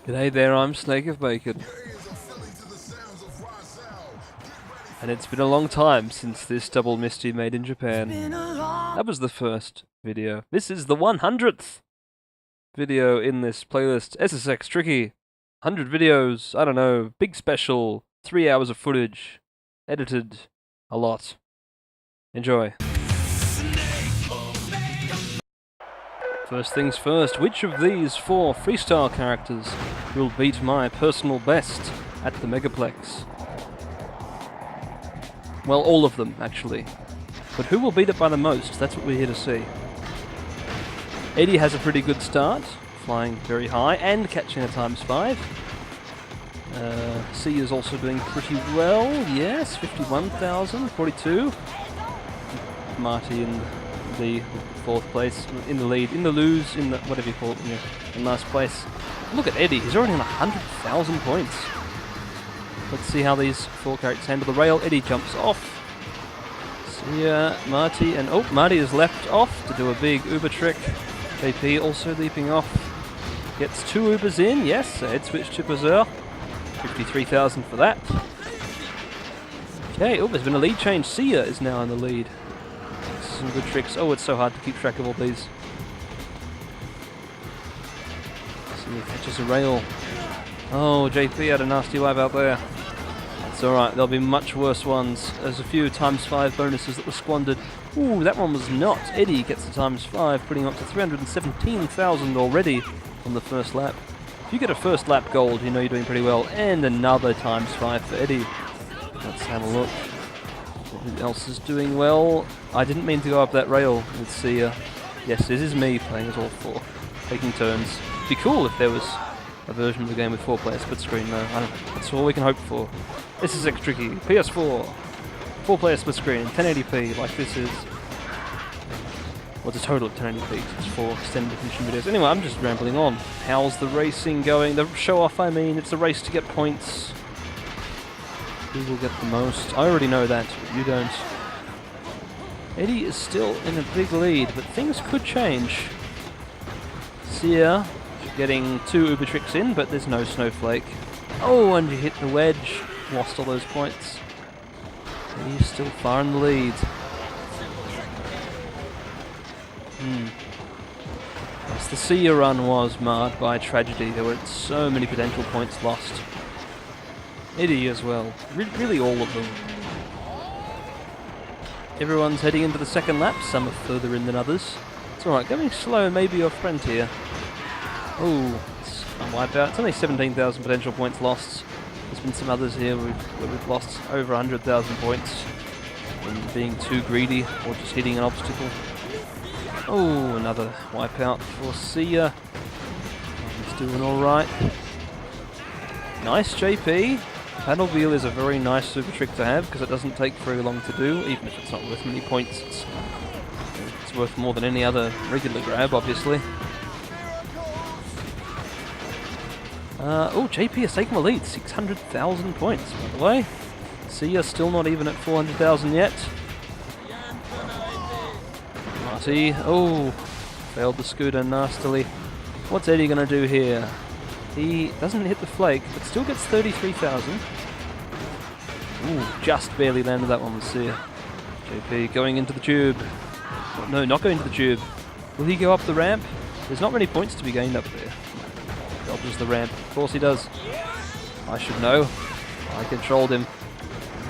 G'day there, I'm Snake of Bacon. And it's been a long time since this double Misty made in Japan. That was the first video. This is the 100th video in this playlist. SSX Tricky. 100 videos, I don't know, big special, 3 hours of footage, edited a lot. Enjoy. First things first, which of these 4 freestyle characters will beat my personal best at the Megaplex? Well, all of them, actually. But who will beat it by the most? That's what we're here to see. Eddie has a pretty good start, flying very high and catching a ×5. C is also doing pretty well, yes, 51,000, 42. Marty in the 4th place, in the lead, in the lose, in the whatever you call it, in last place. Look at Eddie, he's already on 100,000 points. Let's see how these 4 characters handle the rail. Eddie jumps off. See Marty, and oh, Marty is left off to do a big Uber trick. JP also leaping off. Gets 2 Ubers in, yes, a head switch to Berserk. 53,000 for that. Okay, oh, there's been a lead change. Sia is now in the lead. Some good tricks. Oh, it's so hard to keep track of all these. Sia catches a rail. Oh, JP had a nasty live out there. That's alright, there'll be much worse ones. There's a few ×5 bonuses that were squandered. Ooh, that one was not. Eddie gets the ×5, putting up to 317,000 already on the first lap. If you get a first lap gold, you know you're doing pretty well. And another ×5 for Eddie. Let's have a look. Who else is doing well? I didn't mean to go up that rail. Let's see. Yes, this is me playing as all 4, taking turns. It'd be cool if there was a version of the game with 4-player split screen, though. I don't know. That's all we can hope for. This is SSX Tricky. PS4. 4-player split screen. 1080p, like this is. Well, it's a total of 1080p. It's 4 extended edition videos. Anyway, I'm just rambling on. How's the racing going? The show-off, I mean. It's a race to get points. Who will get the most? I already know that, but you don't. Eddie is still in a big lead, but things could change. Sia getting 2 Uber tricks in, but there's no snowflake. Oh, and you hit the wedge. Lost all those points. Eddie's still far in the lead. Yes, the Sia run was marred by tragedy. There were so many potential points lost. Eddie as well. Really all of them. Everyone's heading into the second lap. Some are further in than others. It's alright, going slow may be your friend here. Oh, it's a wipeout. It's only 17,000 potential points lost. There's been some others here where we've lost over 100,000 points from being too greedy or just hitting an obstacle. Oh, another wipeout for Sia. He's doing alright. Nice JP. Paddle wheel is a very nice super trick to have because it doesn't take very long to do, even if it's not worth many points. It's worth more than any other regular grab, obviously. Oh, JP is taking the lead, 600,000 points, by the way. Sia still not even at 400,000 yet. Marty, oh, failed the scooter nastily. What's Eddie going to do here? He doesn't hit the flake, but still gets 33,000. Ooh, just barely landed that one with Sia. JP going into the tube. Oh, no, not going to the tube. Will he go up the ramp? There's not many points to be gained up there. Dodges the ramp. Of course he does. I should know. I controlled him.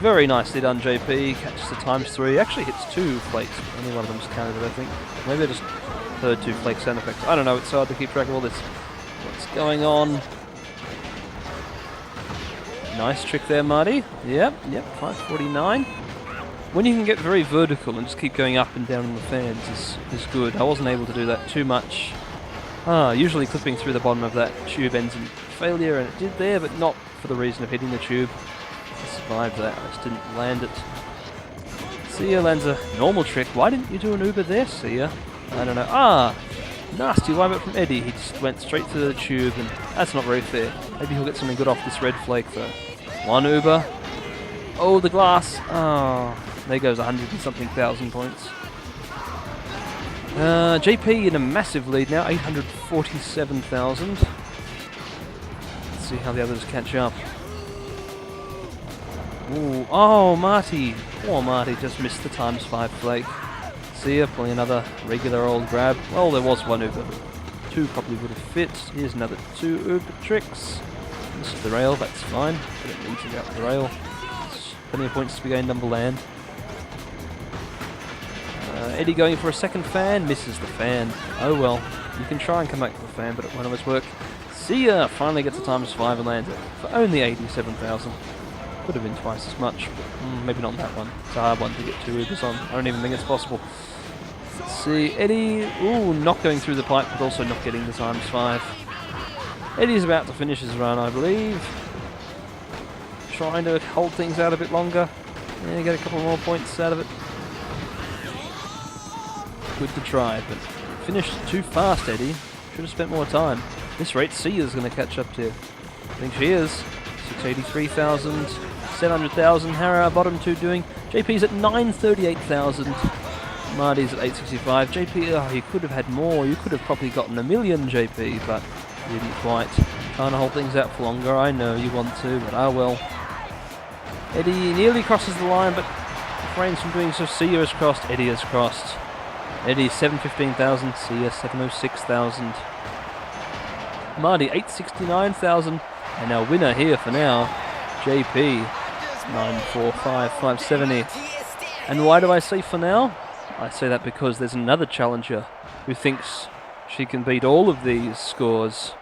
Very nicely done, JP. Catches the ×3. Actually hits 2 flakes. Only one of them's counted, I think. Maybe I just heard 2 flake sound effects. I don't know. It's hard to keep track of all this. What's going on? Nice trick there, Marty. Yep, 549. When you can get very vertical and just keep going up and down on the fans is good. I wasn't able to do that too much. Usually clipping through the bottom of that tube ends in failure, and it did there, but not for the reason of hitting the tube. I survived that, I just didn't land it. Sia lands a normal trick. Why didn't you do an Uber there, Sia? I don't know. Nasty wipeout from Eddie. He just went straight to the tube, and that's not very fair. Maybe he'll get something good off this red flake, though. 1 Uber. Oh, the glass. Oh, there goes 100 and something thousand points. JP in a massive lead now, 847,000. see how the others catch up. Ooh, oh, Marty! Poor Marty just missed the ×5 flake. See ya, pulling another regular old grab. Well, there was one Uber. 2 probably would have fit. Here's another 2 Uber tricks. This is the rail, that's fine. I don't need to go up the rail. There's plenty of points to be gained on the land. Eddie going for a second fan, misses the fan. Oh well, you can try and come back to the fan, but it won't always work. See ya! Finally gets a ×5 and lands it for only 87,000. Could have been twice as much, but maybe not on that one. It's a hard one to get 2 Ubers on. I don't even think it's possible. Let's see, Eddie, ooh, not going through the pipe, but also not getting the ×5. Eddie's about to finish his run, I believe. Trying to hold things out a bit longer. Yeah, get a couple more points out of it. Good to try, but finished too fast, Eddie. Should have spent more time. This rate, Sia's going to catch up to. I think she is. 683,000, 700,000. How are our bottom 2 doing? JP's at 938,000. Marty's at 865. JP, oh, you could have had more. You could have probably gotten a million, JP, but you didn't quite. Trying to hold things out for longer. I know you want to, but oh well. Eddie nearly crosses the line, but refrains from doing so. Sia has crossed. Eddie has crossed. Eddie 715,000. Sia 706,000. Marty 869,000. And our winner here for now, JP 945,570. And why do I say for now? I say that because there's another challenger who thinks she can beat all of these scores.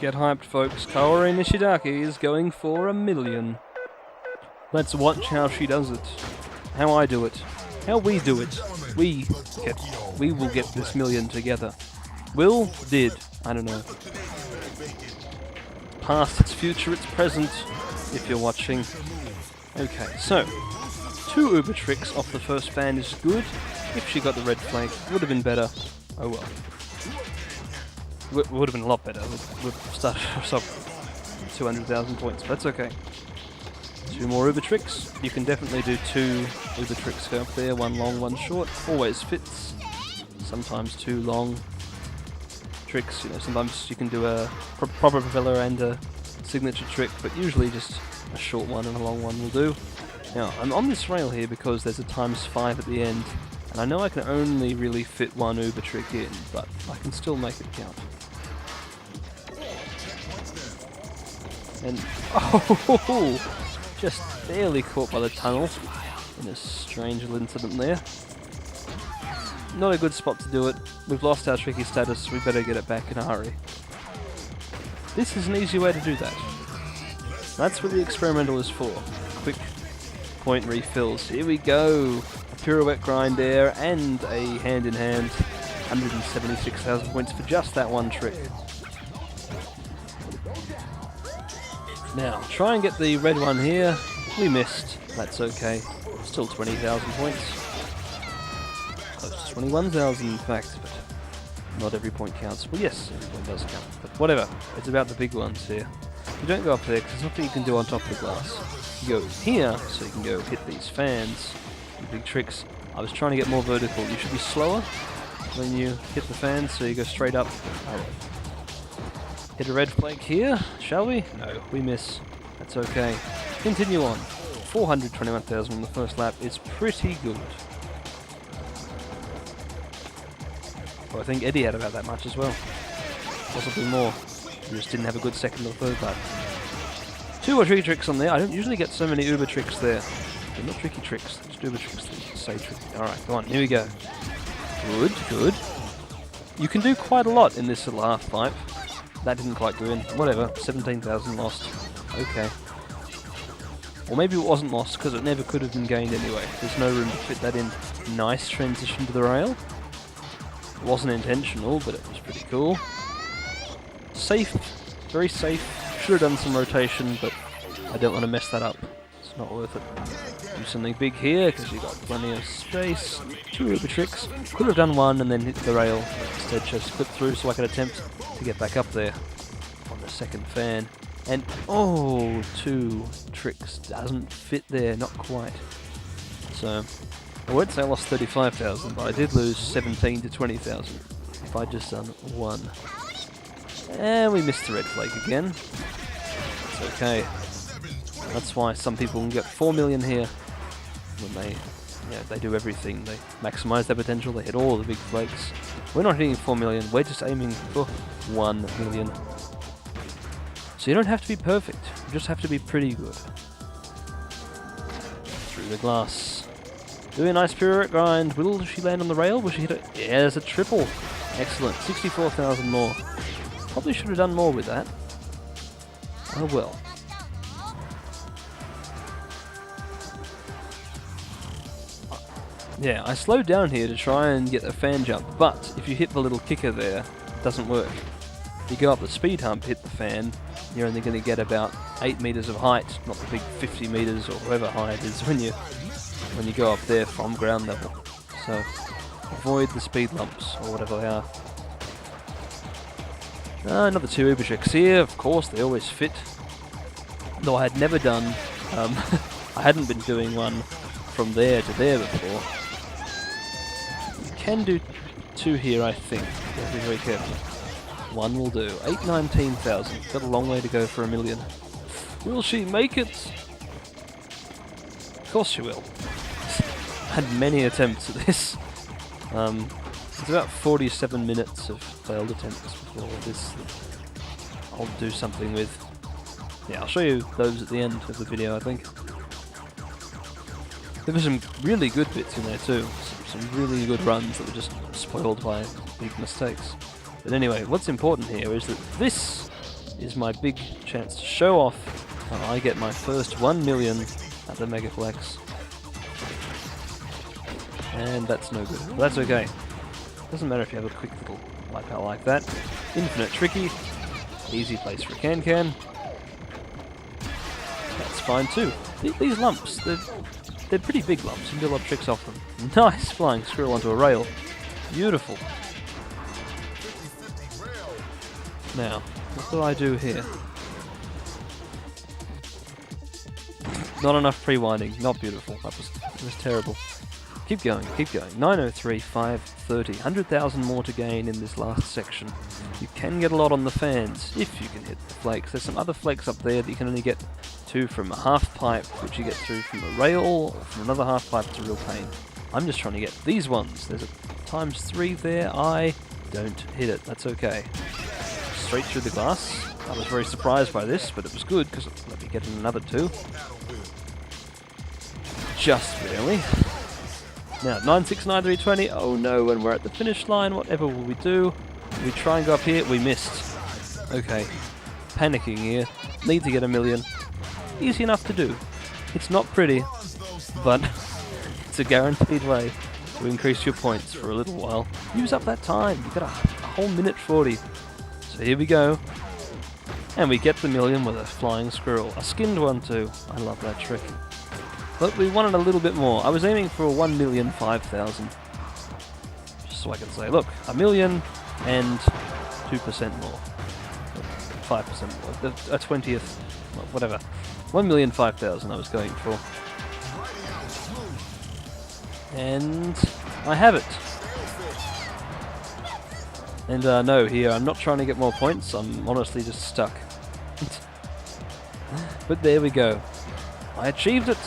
Get hyped, folks. Kaori Nishidaki is going for $1 million. Let's watch how she does it. How I do it. How we do it. We will get this $1 million together. Will? Did. I don't know. Past, it's future, it's present, if you're watching. Okay, so 2 Uber tricks off the first fan is good. If she got the red flag, would have been better. Oh well. Would have been a lot better. We've started off 200,000 points, but that's okay. 2 more Uber tricks. You can definitely do 2 Uber tricks go up there, 1 long, 1 short. Always fits. Sometimes 2 long tricks. You know, sometimes you can do a proper propeller and a signature trick, but usually just a short one and a long one will do. Now, I'm on this rail here because there's a ×5 at the end, and I know I can only really fit 1 Uber trick in, but I can still make it count. And, oh, just barely caught by the tunnel in a strange little incident there. Not a good spot to do it. We've lost our tricky status, we better get it back in a hurry. This is an easy way to do that. That's what the experimental is for. Quick point refills. Here we go. A pirouette grind there and a hand in hand. 176,000 points for just that 1 trick. Now, try and get the red one here. We missed. That's okay. Still 20,000 points. Close to 21,000 in fact, but not every point counts. Well, yes, every point does count, but whatever. It's about the big ones here. You don't go up there because there's nothing you can do on top of the glass. You go here so you can go hit these fans. The big tricks. I was trying to get more vertical. You should be slower when you hit the fans, so you go straight up. Alright. Hit a red flag here, shall we? No, we miss. That's okay. Continue on. 421,000 on the first lap is pretty good. Well, I think Eddie had about that much as well. Possibly more. He just didn't have a good second or third lap. 2 or 3 tricks on there. I don't usually get so many Uber tricks there. They're not tricky tricks, just Uber tricks that say tricky. Alright, come on, here we go. Good, good. You can do quite a lot in this little half pipe. That didn't quite go in. Whatever, 17,000 lost. Okay. Or maybe it wasn't lost because it never could have been gained anyway. There's no room to fit that in. Nice transition to the rail. It wasn't intentional, but it was pretty cool. Safe, very safe. Should have done some rotation, but I don't want to mess that up. It's not worth it. Do something big here because you've got plenty of space. 2 Uber tricks. Could have done 1 and then hit the rail. Instead, just clip through so I could attempt to get back up there on the second fan. And oh, 2 tricks doesn't fit there, not quite. So I won't say I lost 35,000, but I did lose 17 to 20,000. if I'd just done one. And we missed the red flag again. It's okay. That's why some people can get 4 million here when they do everything. They maximize their potential, they hit all the big flakes. We're not hitting 4 million, we're just aiming for 1 million. So you don't have to be perfect, you just have to be pretty good. Through the glass. Doing a nice pirouette grind. Will she land on the rail? Will she hit it? Yeah, there's a triple. Excellent. 64,000 more. Probably should have done more with that. Oh well. Yeah, I slowed down here to try and get a fan jump, but if you hit the little kicker there, it doesn't work. You go up the speed hump, hit the fan, you're only going to get about 8 meters of height, not the big 50 meters or whatever high it is when you go up there from ground level. So avoid the speed lumps or whatever they are. Another 2 uber checks here, of course they always fit. Though I had never done, I hadn't been doing one from there to there before. You can do 2 here, I think. You have to be very careful. 1 will do. 819,000. Got a long way to go for 1 million. Will she make it? Of course she will. Had many attempts at this. It's about 47 minutes of failed attempts before this I'll do something with. Yeah, I'll show you those at the end of the video, I think. There were some really good bits in there too. Some really good runs that were just spoiled by big mistakes. But anyway, what's important here is that this is my big chance to show off how I get my first 1 million at the Megaplex. And that's no good. But that's okay. Doesn't matter if you have a quick little wipeout like that. Infinite Tricky. Easy place for a can-can. That's fine too. These lumps, they're pretty big lumps. You can do a lot of tricks off them. Nice flying squirrel onto a rail. Beautiful. Now, what do I do here? Not enough pre-winding. Not beautiful. That was terrible. Keep going, keep going. 903, 530. 100,000 more to gain in this last section. You can get a lot on the fans if you can hit the flakes. There's some other flakes up there that you can only get to from a half pipe, which you get through from a rail, or from another half pipe. It's a real pain. I'm just trying to get these ones. There's a ×3 there. I don't hit it. That's okay. Straight through the glass. I was very surprised by this, but it was good because it let me get in another 2. Just barely. Now, 969,320. Oh no, when we're at the finish line, whatever will we do? We try and go up here. We missed. Okay. Panicking here. Need to get 1 million. Easy enough to do. It's not pretty, but it's a guaranteed way to increase your points for a little while. Use up that time. You've got a whole minute 40. So here we go. And we get the 1 million with a flying squirrel. A skinned one too. I love that trick. But we wanted a little bit more. I was aiming for 1,005,000. Just so I can say, look, 1 million and 2% more. 5% more. A 20th, well, whatever. 1,005,000 I was going for. And I have it. And no, here, I'm not trying to get more points. I'm honestly just stuck. But there we go. I achieved it.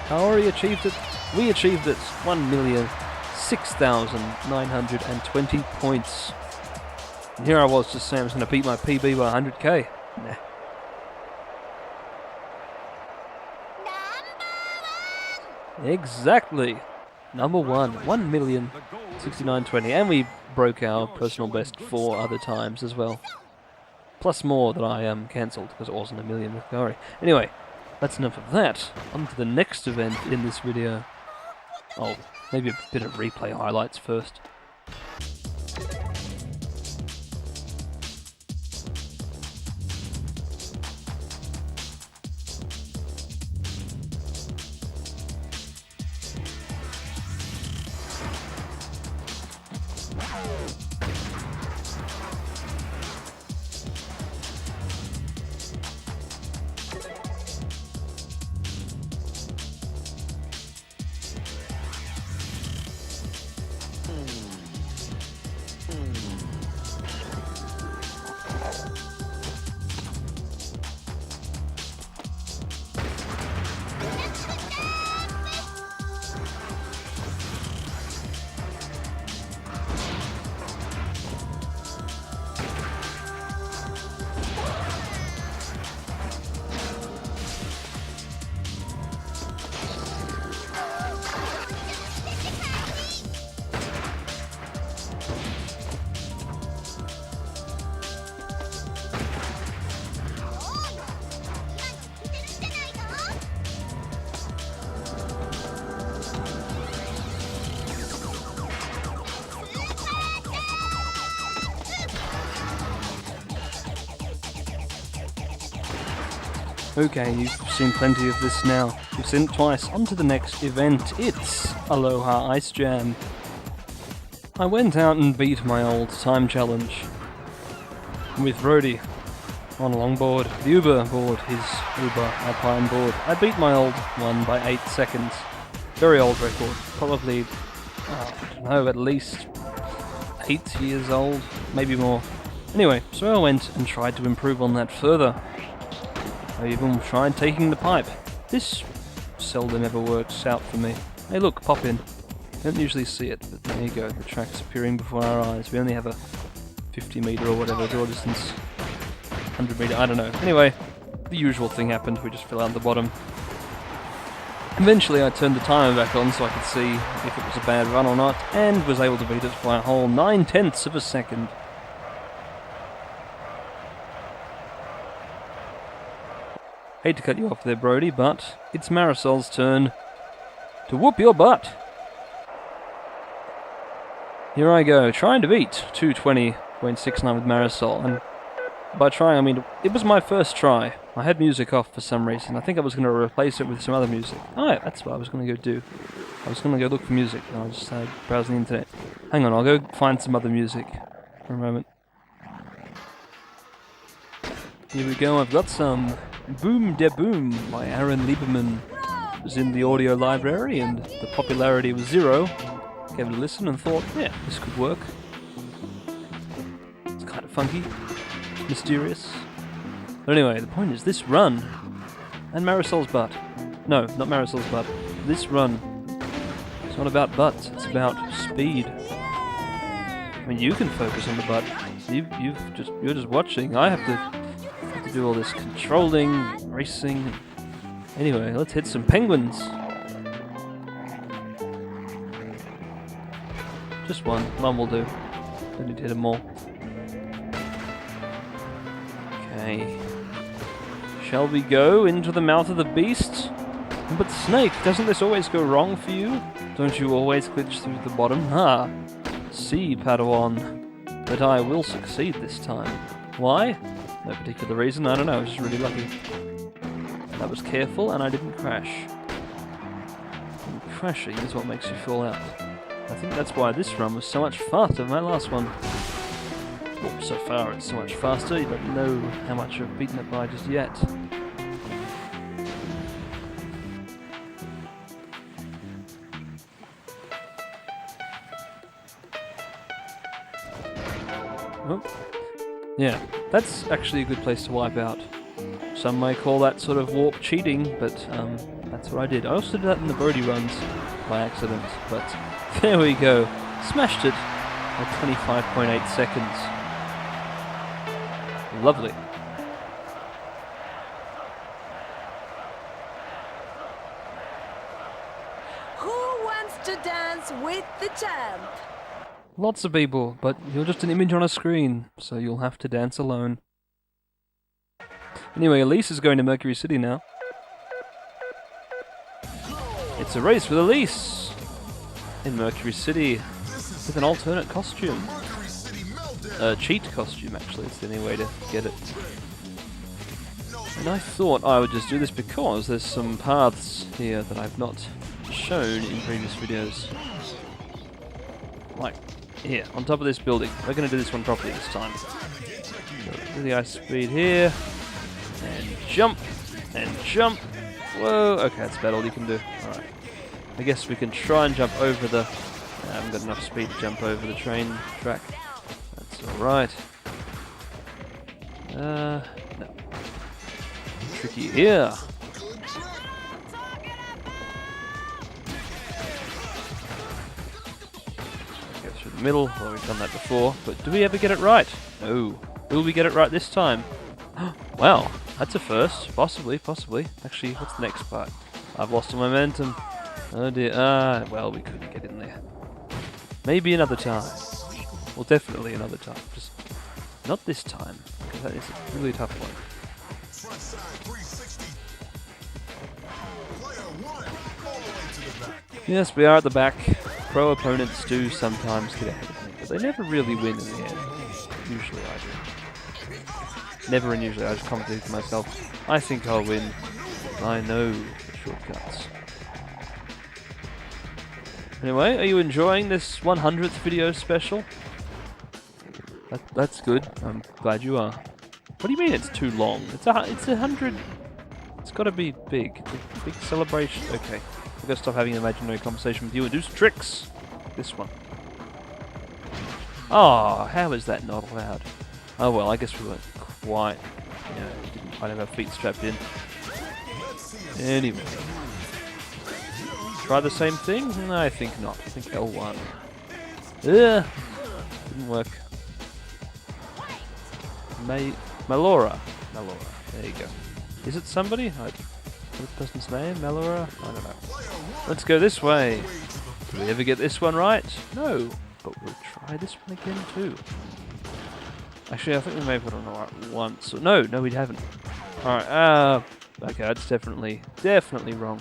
Kaori achieved it. We achieved it. 1,006,920 points. And here I was just saying I was going to beat my PB by 100k. Nah. Exactly. Number 1. 1,069,020. And we broke our personal best 4 other times as well. Plus more that I cancelled because it wasn't 1 million with Kaori. Anyway. That's enough of that. On to the next event in this video. Oh, maybe a bit of replay highlights first. Okay, you've seen plenty of this now. You've seen it twice. On to the next event. It's Aloha Ice Jam. I went out and beat my old time challenge with Brody on a longboard, the Uber board, his Uber Alpine board. I beat my old one by 8 seconds. Very old record. Probably, I don't know, at least 8 years old, maybe more. Anyway, so I went and tried to improve on that further. I even tried taking the pipe. This seldom ever works out for me. Hey look, pop in. Don't usually see it, but there you go, the track's appearing before our eyes. We only have a 50 metre or whatever draw distance. 100 metre, I don't know. Anyway, the usual thing happened, we just fell out the bottom. Eventually I turned the timer back on so I could see if it was a bad run or not, and was able to beat it by a whole 9/10 of a second. Hate to cut you off there, Brody, but it's Marisol's turn to whoop your butt. Here I go, trying to beat 220.69 with Marisol, and by trying I mean it was my first try. I had music off for some reason. I think I was going to replace it with some other music. Oh yeah, that's what I was going to go do. I was going to go look for music, and I was just browsing the internet. Hang on, I'll go find some other music for a moment. Here we go, I've got some Boom De Boom by Aaron Lieberman. It was in the audio library and the popularity was 0. Gave it a listen and thought, yeah, this could work. It's kind of funky, mysterious. But anyway, the point is this run, and Marisol's butt. No, not Marisol's butt. This run, it's not about butts, it's about speed. I mean, you can focus on the butt. You're just watching. I have to do all this controlling, racing. Anyway, let's hit some penguins. Just one will do. Don't need to hit them all. Okay. Shall we go into the mouth of the beast? But Snake, doesn't this always go wrong for you? Don't you always glitch through the bottom? Ha! See, Padawan. But I will succeed this time. Why? No particular reason, I don't know, I was just really lucky. That was careful and I didn't crash. And crashing is what makes you fall out. I think that's why this run was so much faster than my last one. Well, so far it's so much faster, you don't know how much I've beaten it by just yet. Oh. Yeah, that's actually a good place to wipe out. Some may call that sort of warp cheating, but that's what I did. I also did that in the Brody runs by accident, but there we go. Smashed it at 25.8 seconds. Lovely. Who wants to dance with the champ? Lots of people, but you're just an image on a screen, so you'll have to dance alone. Anyway, Elise is going to Mercury City now. It's a race with Elise in Mercury City with an alternate costume. Cheat costume, actually, it's the only way to get it. And I thought I would just do this because there's some paths here that I've not shown in previous videos. Like here, on top of this building. We're going to do this one properly this time. So, really high speed here. And jump. And jump. Whoa. Okay, that's about all you can do. Alright. I guess we can try and jump over the... I haven't got enough speed to jump over the train track. That's alright. No. Tricky here. Go through the middle. Well, we've done that before, but do we ever get it right? No. Will we get it right this time? Wow, that's a first. Possibly. Actually, what's the next part? I've lost my momentum. Oh dear. Well, we couldn't get in there. Maybe another time. Well, definitely another time. Just not this time, because that is a really tough one. Yes, we are at the back. Pro opponents do sometimes get ahead of me, but they never really win in the end. Usually I do. Never and usually. I just commentate to myself. I think I'll win. I know the shortcuts. Anyway, are you enjoying this 100th video special? That's good. I'm glad you are. What do you mean it's too long? It's 100. It's got to be big. A big celebration. Okay. I've got to stop having an imaginary conversation with you and do some tricks. This one. Oh, how is that not allowed? Oh well, I guess we weren't quite, didn't quite have our feet strapped in. Anyway. Try the same thing? No, I think not. I think L1. Yeah, didn't work. Melora. There you go. Is it somebody? What person's name? Melora? I don't know. Let's go this way. Did we ever get this one right? No. But we'll try this one again too. Actually, I think we may have got it right once. No, we haven't. Alright, okay, that's definitely wrong.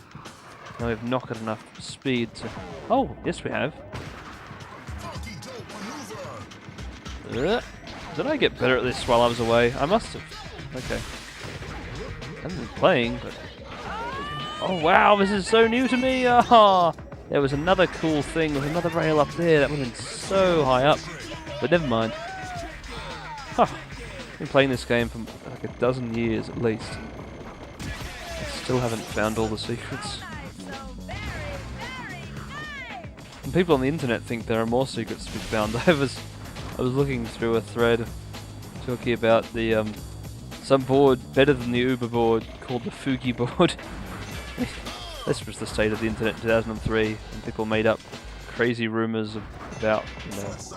Now we've not got enough speed to... Oh, yes we have. Did I get better at this while I was away? I must have. Okay. I haven't been playing, but... Oh wow, this is so new to me! Oh, there was another cool thing with another rail up there. That would have been so high up. But never mind. Huh. I've been playing this game for like a dozen years at least. I still haven't found all the secrets. And people on the internet think there are more secrets to be found. I was looking through a thread talking about the some board better than the Uber board called the Fugi board. This was the state of the internet in 2003, and people made up crazy rumors about,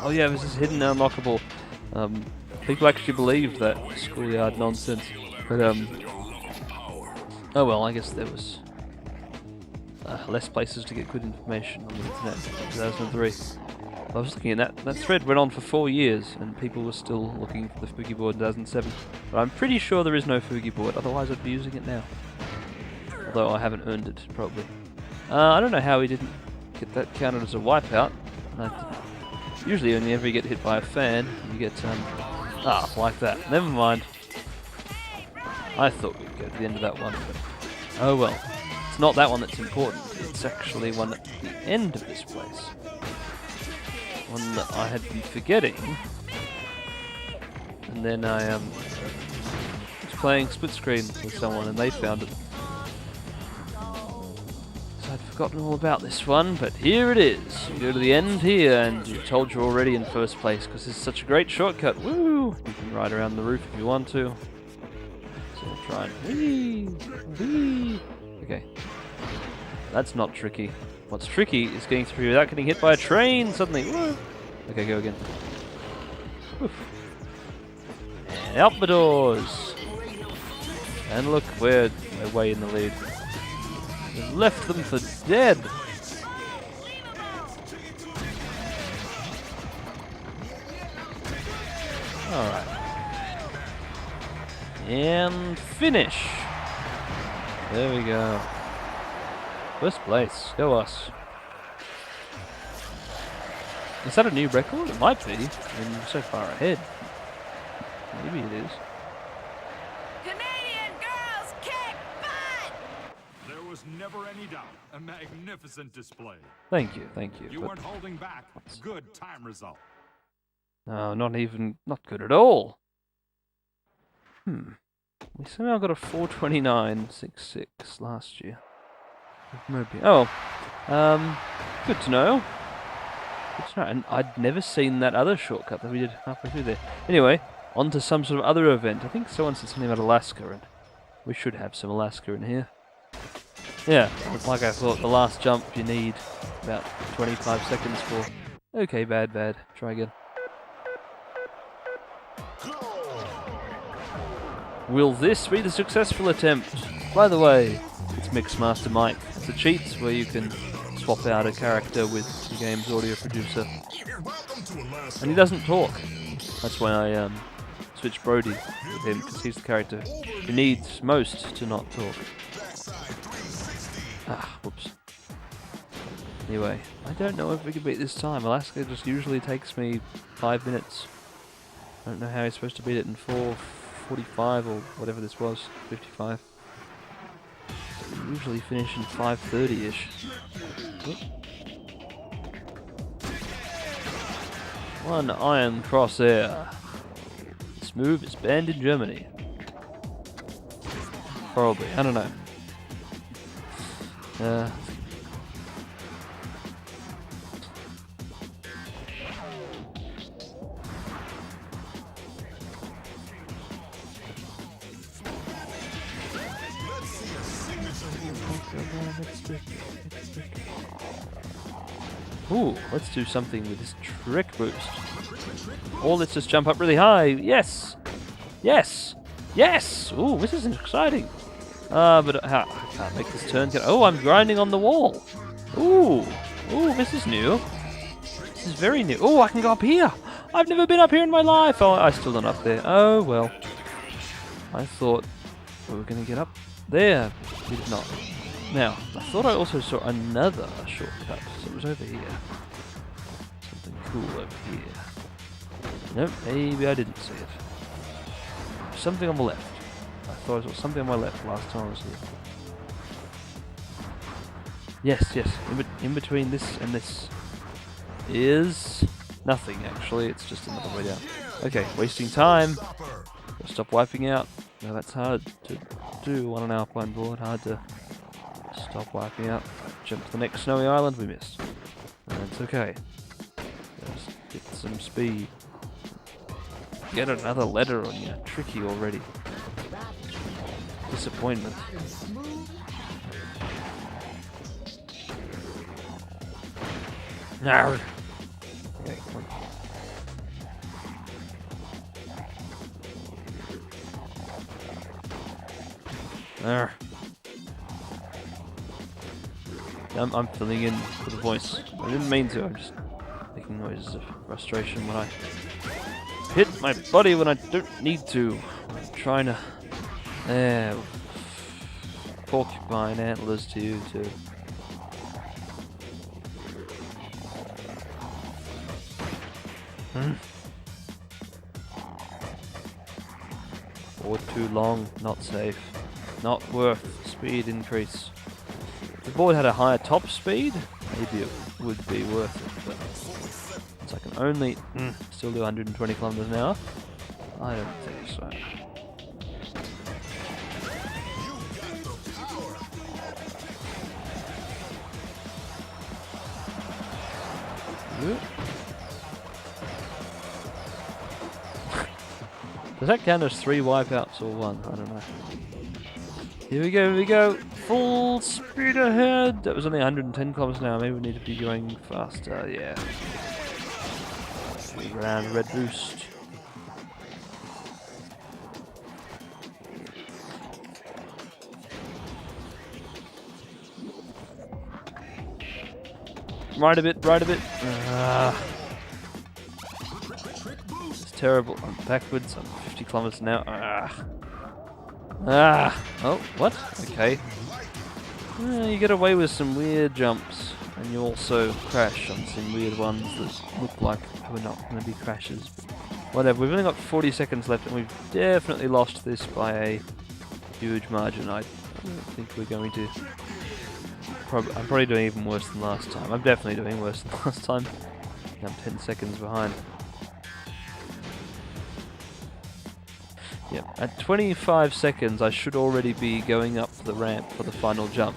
oh yeah, this is hidden and unlockable. People actually believed that schoolyard nonsense, but oh well, I guess there was less places to get good information on the internet in 2003. I was looking at that thread went on for 4 years, and people were still looking for the Fugi board in 2007. But I'm pretty sure there is no Fugi board, otherwise I'd be using it now. Although I haven't earned it, probably. I don't know how we didn't get that counted as a wipeout. Usually whenever you get hit by a fan, you get, like that. Never mind. I thought we'd go to the end of that one, but oh well. It's not that one that's important, it's actually one at the end of this place. One that I had been forgetting. And then I was playing split screen with someone and they found it. I'd forgotten all about this one, but here it is. You go to the end here, and you're told you're already in first place because it's such a great shortcut. Woo! You can ride around the roof if you want to. So we'll try and whee! Okay. That's not tricky. What's tricky is getting through without getting hit by a train suddenly. Woo! Okay, go again. Woof. And out the doors. And look, we're way in the lead. We've left them for dead. Alright. And finish. There we go. First place. Go us. Is that a new record? It might be. I mean, we're so far ahead. Maybe it is. Never any doubt. A magnificent display. Thank you. You weren't holding back. Good time result. No, not good at all. We somehow got a 4:29.66 last year. Maybe. Oh, good to know. Good to know. And I'd never seen that other shortcut that we did halfway through there. Anyway, on to some sort of other event. I think someone said something about Alaska, and we should have some Alaska in here. Yeah, like I thought, the last jump you need about 25 seconds for. Okay, bad. Try again. Will this be the successful attempt? By the way, it's Mixmaster Mike. It's a cheat where you can swap out a character with the game's audio producer. And he doesn't talk. That's why I switched Brody with him, because he's the character who needs most to not talk. Whoops. Anyway, I don't know if we can beat this time. Alaska just usually takes me 5 minutes. I don't know how he's supposed to beat it in 4, 45 or whatever this was, 55. So we usually finish in 5:30ish. One iron crosshair. This move is banned in Germany. Probably, I don't know. Ooh, let's do something with this trick boost. Or let's just jump up really high. Yes! Yes! Yes! Ooh, this is exciting. But I can't make this turn. Oh, I'm grinding on the wall. Ooh. Ooh, this is new. This is very new. Oh, I can go up here. I've never been up here in my life. Oh, I still not up there. Oh, well. I thought we were going to get up there. We did not. Now, I thought I also saw another shortcut. So it was over here. Something cool over here. Nope, maybe I didn't see it. Something on the left. I thought I saw something on my left last time I was here. Yes, yes. In between this and this is nothing, actually. It's just another way down. Okay, wasting time. Stop wiping out. No, that's hard to do on an Alpine board. Hard to stop wiping out. Jump to the next snowy island. We missed. That's okay. Just get some speed. Get another letter on your Tricky already. Disappointment. No. Okay, come on. Arr. I'm filling in for the voice. I didn't mean to. I'm just making noises of frustration when I hit my body when I don't need to. I'm trying to. Porcupine antlers to you too. Board too long, not safe. Not worth speed increase. If the board had a higher top speed, maybe it would be worth it, but since I can only still do 120 kilometers an hour, I don't think so. Does that count as 3 wipeouts or 1? I don't know. Here we go, here we go. Full speed ahead. That was only 110 kilometers an hour. Maybe we need to be going faster. Yeah. Round red boost. Right a bit, right a bit. It's terrible. I'm backwards. I'm 50 kilometers an hour. Oh, what? Okay. You get away with some weird jumps, and you also crash on some weird ones that look like we're not going to be crashes. But whatever, we've only got 40 seconds left, and we've definitely lost this by a huge margin. I don't think we're going to. I'm probably doing even worse than last time. I'm definitely doing worse than last time. I'm 10 seconds behind. Yeah, at 25 seconds I should already be going up the ramp for the final jump,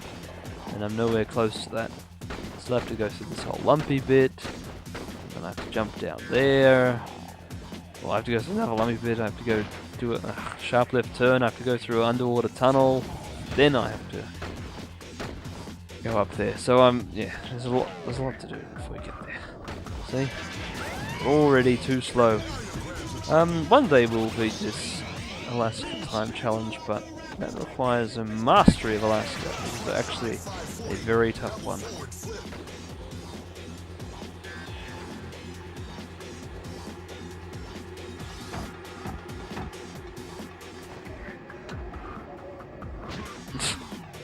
and I'm nowhere close to that. So I have to go through this whole lumpy bit, and then I have to jump down there. Well, I have to go through another lumpy bit, I have to go do a sharp left turn, I have to go through an underwater tunnel, then I have to go up there. So yeah, there's a lot to do before we get there. See? Already too slow. One day we'll beat this Alaska time challenge, but that requires a mastery of Alaska, which is actually a very tough one.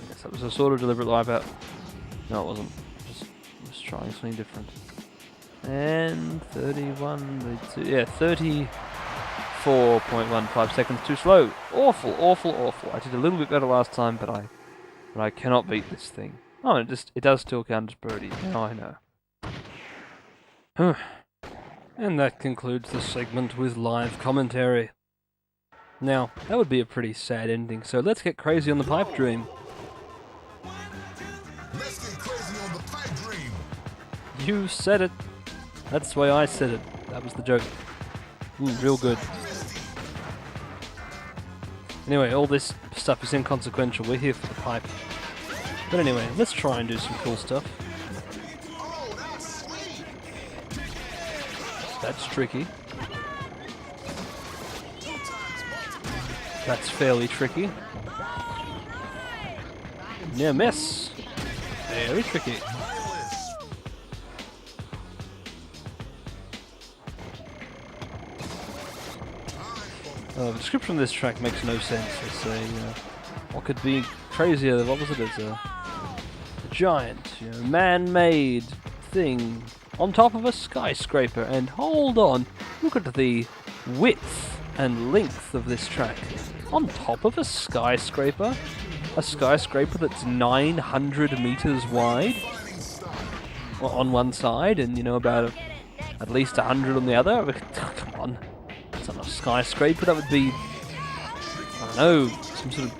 Yes, that was a sort of deliberate wipeout. No, it wasn't. Just trying something different. And 31, yeah, 30. 4.15 seconds too slow. Awful, awful, awful. I did a little bit better last time, but I cannot beat this thing. Oh, it does still count as birdie. Now I know. And that concludes the segment with live commentary. Now, that would be a pretty sad ending, so let's get crazy on the Pipedream. Let's get crazy on the Pipedream. You said it. That's the way I said it. That was the joke. Real good. Anyway, all this stuff is inconsequential. We're here for the pipe. But anyway, let's try and do some cool stuff. That's tricky. That's fairly tricky. Near miss. Very tricky. The description of this track makes no sense. It's a what could be crazier? What was it? It's a giant, man-made thing on top of a skyscraper. And hold on, look at the width and length of this track. On top of a skyscraper that's 900 meters wide on one side, and about at least 100 on the other. Come on. It's not a skyscraper, that would be, I don't know, some sort of,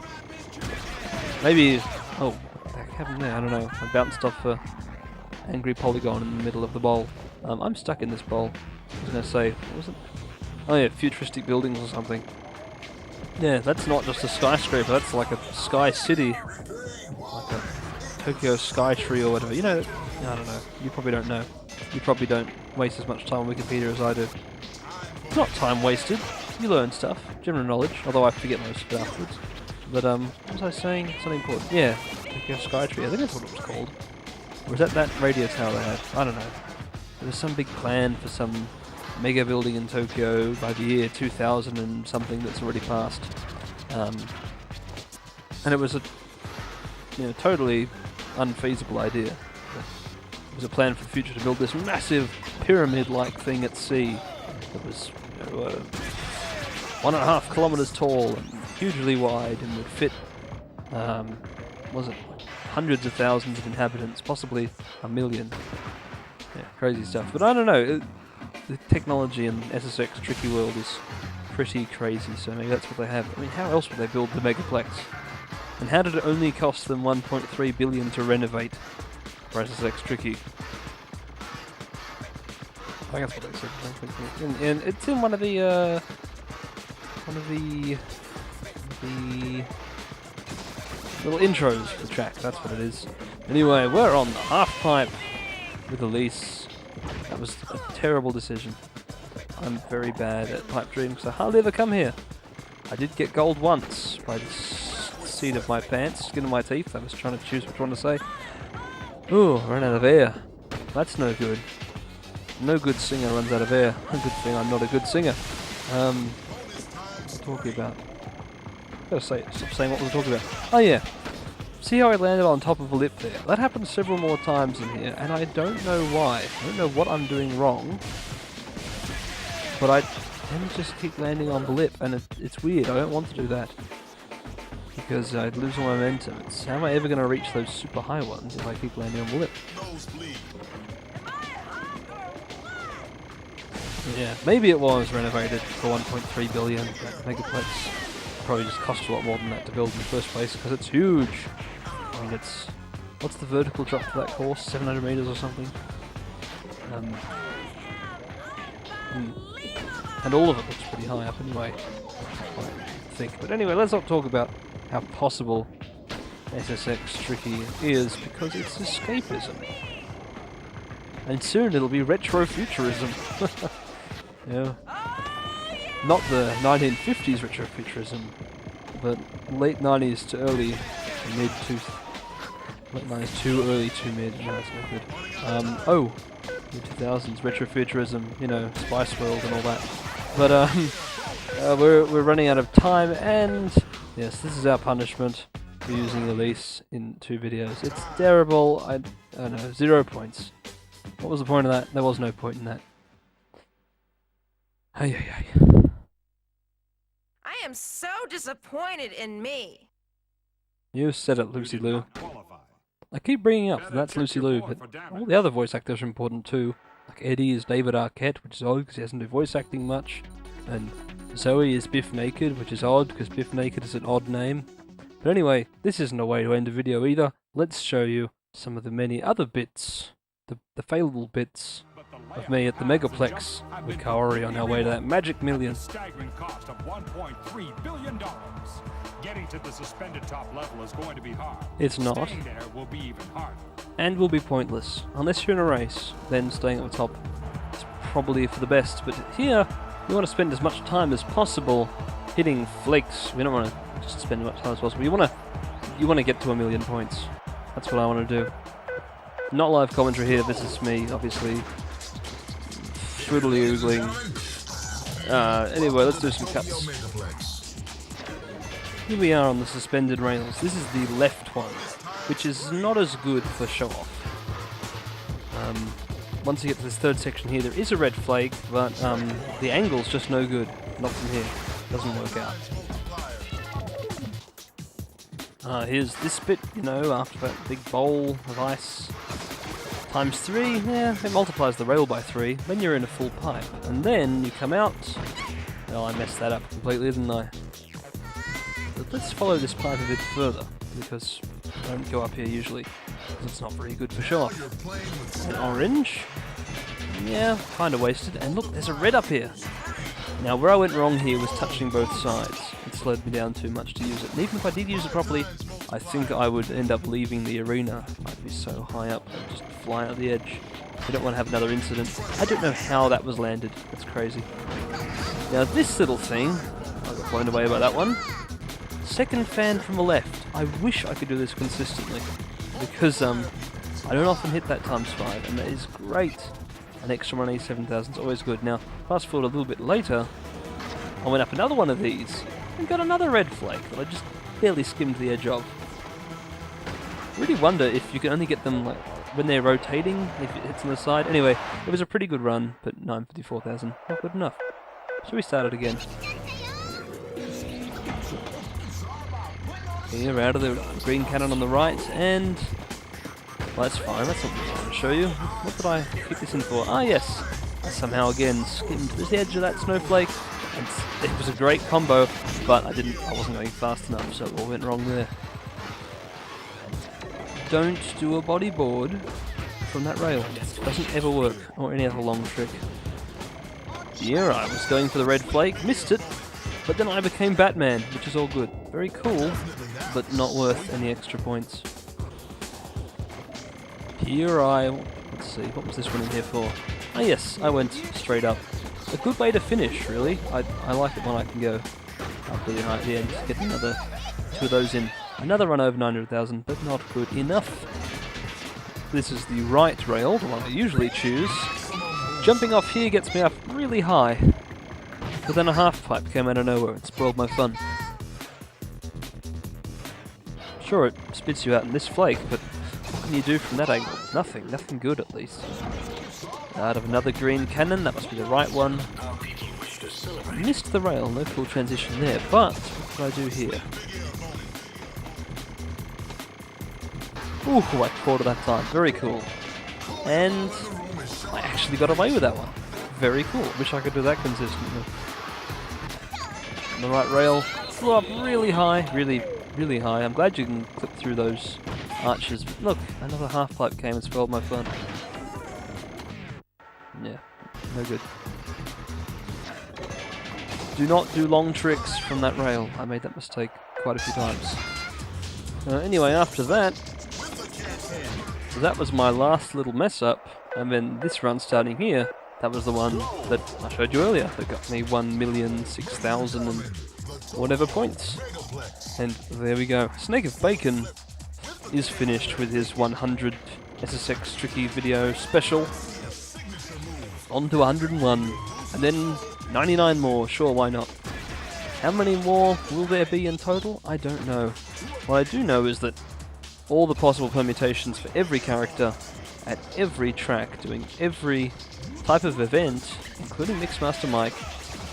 maybe, oh, what the heck happened there? I don't know, I bounced off a angry polygon in the middle of the bowl. I'm stuck in this bowl. I was going to say, what was it? Oh yeah, futuristic buildings or something. Yeah, that's not just a skyscraper, that's like a sky city. Like a Tokyo sky tree or whatever. I don't know, you probably don't know. You probably don't waste as much time on Wikipedia as I do. It's not time wasted. You learn stuff, general knowledge, although I forget most of it afterwards. But what was I saying? Something important. Yeah, Tokyo Skytree. I think that's what it was called. Or was that radio tower they had? I don't know. There was some big plan for some mega building in Tokyo by the year 2000 and something that's already passed. And it was a totally unfeasible idea. It was a plan for the future to build this massive pyramid-like thing at sea. It was 1.5 kilometers tall and hugely wide and would fit, hundreds of thousands of inhabitants, possibly 1 million. Yeah, crazy stuff. But I don't know, the technology in SSX Tricky world is pretty crazy, so maybe that's what they have. I mean, how else would they build the Megaplex? And how did it only cost them 1.3 billion to renovate for SSX Tricky? I think that's what they said. And it's in one of the little intros for the track. That's what it is. Anyway, we're on the half pipe with Elise. That was a terrible decision. I'm very bad at Pipedream because I hardly ever come here. I did get gold once by the seat of my pants, skin of my teeth. I was trying to choose which one to say. Ooh, I ran out of air. That's no good. No good singer runs out of air. A good thing I'm not a good singer. What was I talking about? Gotta stop saying what was I talking about. Oh yeah. See how I landed on top of a lip there? That happens several more times in here, and I don't know why. I don't know what I'm doing wrong. But I tend to just keep landing on the lip, and it's weird. I don't want to do that. Because I'd lose all momentum. How am I ever going to reach those super high ones if I keep landing on the lip? Yeah, maybe it was renovated for 1.3 billion. That Megaplex probably just cost a lot more than that to build in the first place because it's huge. I mean, what's the vertical drop for that course? 700 meters or something. And all of it looks pretty high up anyway, I think. But anyway, let's not talk about how possible SSX Tricky is because it's escapism. And soon it'll be retrofuturism. Yeah. Not the 1950s retrofuturism, but late 90s to early mid to late 90s to early to mid. No, that's not good. Mid 2000s retrofuturism, Spice World and all that. But we're running out of time, and yes, this is our punishment for using Elise in 2 videos. It's terrible. I don't know, 0 points. What was the point of that? There was no point in that. Ay, ay, ay. am so disappointed in me. You said it, Lucy did Lou. not qualify. I keep bringing up that Better that's check Lucy your Lou, board but for damage. all the other voice actors are important too. Like Eddie is David Arquette, which is odd because he doesn't do voice acting much, and Zoe is Biff Naked, which is odd because Biff Naked is an odd name. But anyway, this isn't a way to end a video either. Let's show you some of the many other bits, the failable bits But the of layout, me at the paths, and Megaplex jumps have with been Kaori on our way to that magic million. The staggering cost of $1.3 billion. Getting to the suspended top level is going to be hard. It's not. Staying there will be even harder. And will be pointless. Unless you're in a race, then staying at the top is probably for the best. But here, you want to spend as much time as possible hitting flakes. We don't want to just spend as much time as possible. You want to get to 1,000,000 points. That's what I want to do. Not live commentary here. This is me, obviously, twiddly oogling. Anyway, let's do some Tokyo cuts. Megaplex. Here we are on the suspended rails. This is the left one, which is not as good for show-off. Once you get to this third section here, there is a red flag, but the angle's just no good. Not from here. Doesn't work out. Here's this bit, you know, after that big bowl of ice. Times 3, yeah, it multiplies the rail by 3. Then you're in a full pipe. And then you come out. Well, I messed that up completely, didn't I? But let's follow this pipe a bit further, because I don't go up here usually, because it's not very good for show-off. You're playing with An orange? Yeah, kind of wasted. And look, there's a red up here. Now, where I went wrong here was touching both sides. It slowed me down too much to use it. And even if I did use it properly, I think I would end up leaving the arena. I'd be so high up, I'd just fly out the edge. I don't want to have another incident. I don't know how that was landed. That's crazy. Now, this little thing, I got blown away by that one. Second fan from the left. I wish I could do this consistently, because I don't often hit that times 5, and that is great. An extra money, 7,000 is always good. Now, fast forward a little bit later, I went up another one of these, and got another red flag that I just barely skimmed the edge of. Really wonder if you can only get them like when they're rotating, if it hits on the side. Anyway, it was a pretty good run, but 954,000, not good enough. So we start it again. Here, out of the green cannon on the right, and well, that's fine. That's not what I want to show you. What did I keep this in for? Ah, yes. I somehow again skimmed the edge of that snowflake, and it was a great combo, but I wasn't going fast enough, so it all went wrong there. Don't do a bodyboard from that rail. It doesn't ever work, or any other long trick. Here I was going for the red flake, missed it, but then I became Batman, which is all good. Very cool, but not worth any extra points. Here let's see, what was this one in here for? Ah yes, I went straight up. A good way to finish, really. I like it when I can go up really high at the end, get another 2 of those in. Another run over 900,000, but not good enough. This is the right rail, the one I usually choose. Jumping off here gets me up really high, but then a half pipe came out of nowhere and spoiled my fun. Sure, it spits you out in this flake, but what can you do from that angle? Nothing good at least. Out of another green cannon, that must be the right one. I missed the rail, no cool transition there, but what did I do here? Ooh, I caught it that time, very cool. And I actually got away with that one. Very cool, wish I could do that consistently. On the right rail, flew up really high, really high. I'm glad you can clip through those arches. But look, another half pipe came and spoiled my fun. Yeah, no good. Do not do long tricks from that rail. I made that mistake quite a few times. Anyway, after that, that was my last little mess up. And then this run starting here, that was the one that I showed you earlier that got me 1,006,000 and whatever points. And there we go. Snake of Bacon is finished with his 100 SSX Tricky video special. On to 101. And then 99 more. Sure, why not? How many more will there be in total? I don't know. What I do know is that all the possible permutations for every character at every track, doing every type of event, including Mixmaster Mike,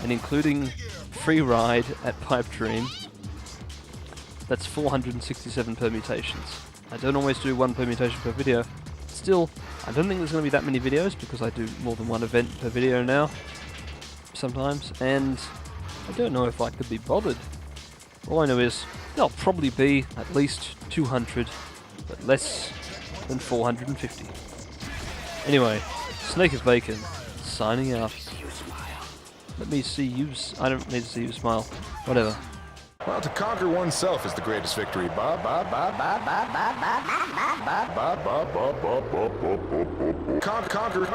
and including free ride at Pipedream, that's 467 permutations. I don't always do one permutation per video. Still, I don't think there's going to be that many videos because I do more than one event per video now, sometimes, and I don't know if I could be bothered. All I know is there'll probably be at least 200, but less than 450. Anyway, Snake is Bacon, signing out. Let me see you. I don't need to see you smile. Whatever. Well, to conquer oneself is the greatest victory. Conquer.